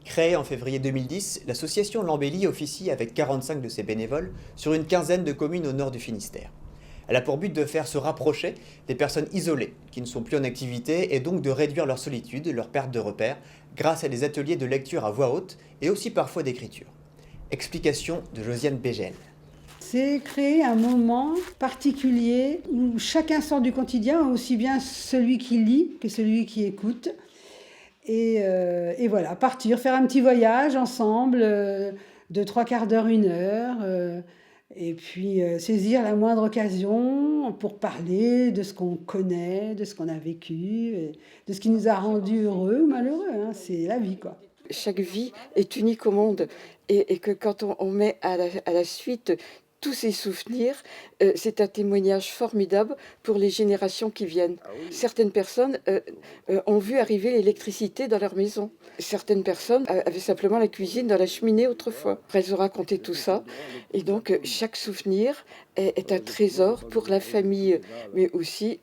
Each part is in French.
Créée en février 2010, l'association L'Embellie officie avec 45 de ses bénévoles sur une quinzaine de communes au nord du Finistère. Elle a pour but de faire se rapprocher des personnes isolées qui ne sont plus en activité et donc de réduire leur solitude, leur perte de repères, grâce à des ateliers de lecture à voix haute et aussi parfois d'écriture. Explication de Josiane Bégel. C'est créer un moment particulier où chacun sort du quotidien, aussi bien celui qui lit que celui qui écoute. Et voilà, partir, faire un petit voyage ensemble de 3/4 d'heure, 1 heure, et puis saisir la moindre occasion pour parler de ce qu'on connaît, de ce qu'on a vécu, et de ce qui nous a rendus heureux ou malheureux, hein. C'est la vie, quoi. Chaque vie est unique au monde et que quand on met à la suite tous ces souvenirs, c'est un témoignage formidable pour les générations qui viennent. Certaines personnes ont vu arriver l'électricité dans leur maison. Certaines personnes avaient simplement la cuisine dans la cheminée autrefois. Elles ont raconté tout ça et donc chaque souvenir est un trésor pour la famille, mais aussi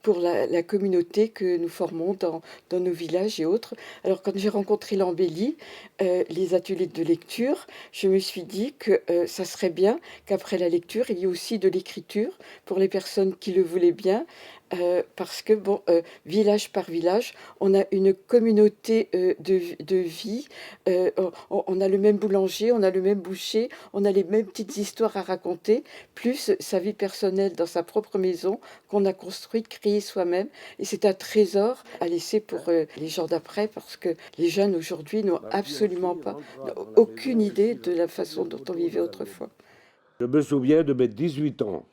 pour la communauté que nous formons dans nos villages et autres. Alors quand j'ai rencontré l'Embellie, les ateliers de lecture, je me suis dit que ça serait bien qu'après la lecture, il y ait aussi de l'écriture pour les personnes qui le voulaient bien. Parce que, bon, village par village, on a une communauté de vie, on a le même boulanger, on a le même boucher, on a les mêmes petites histoires à raconter, plus sa vie personnelle dans sa propre maison qu'on a construite, créée soi-même. Et c'est un trésor à laisser pour les gens d'après, parce que les jeunes aujourd'hui n'ont absolument pas, n'ont aucune idée de la façon dont on vivait autrefois. Je me souviens de mes 18 ans,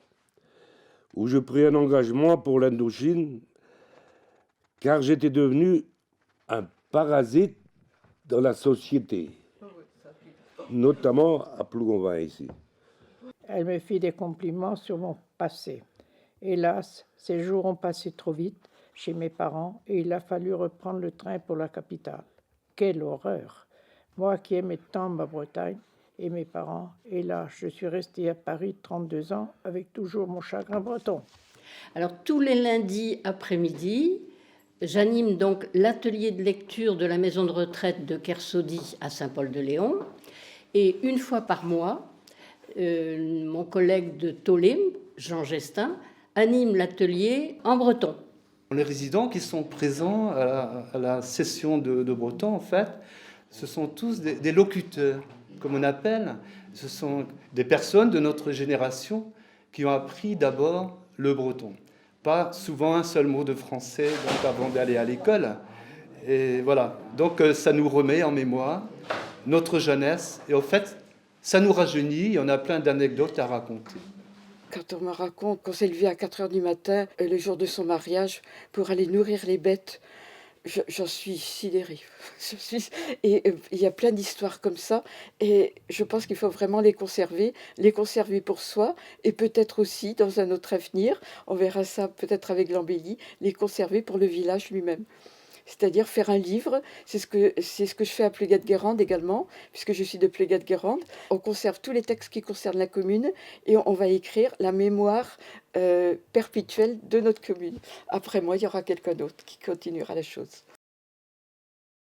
où je pris un engagement pour l'Indochine, car j'étais devenu un parasite dans la société, notamment à Plougonvin ici. Elle me fit des compliments sur mon passé. Hélas, ces jours ont passé trop vite chez mes parents et il a fallu reprendre le train pour la capitale. Quelle horreur! Moi qui aimais tant ma Bretagne et mes parents, et là, je suis restée à Paris 32 ans avec toujours mon chagrin breton. Alors tous les lundis après-midi, j'anime donc l'atelier de lecture de la maison de retraite de Kersaudy à Saint-Paul-de-Léon. Et une fois par mois, mon collègue de Tholim, Jean Gestin, anime l'atelier en breton. Les résidents qui sont présents à la session de breton, en fait, ce sont tous des locuteurs, comme on appelle. Ce sont des personnes de notre génération qui ont appris d'abord le breton. Pas souvent un seul mot de français donc avant d'aller à l'école. Et voilà, donc ça nous remet en mémoire notre jeunesse. Et au fait, ça nous rajeunit, on a plein d'anecdotes à raconter. Quand on me raconte qu'on s'est levé à 4 heures du matin, le jour de son mariage, pour aller nourrir les bêtes, j'en suis sidérée. Et il y a plein d'histoires comme ça, et je pense qu'il faut vraiment les conserver pour soi, et peut-être aussi, dans un autre avenir, on verra ça peut-être avec l'Embellie, les conserver pour le village lui-même. C'est-à-dire faire un livre, c'est ce que je fais à Plougat-Guérande également, puisque je suis de Plougat-Guérande. On conserve tous les textes qui concernent la commune et on va écrire la mémoire perpétuelle de notre commune. Après moi, il y aura quelqu'un d'autre qui continuera la chose.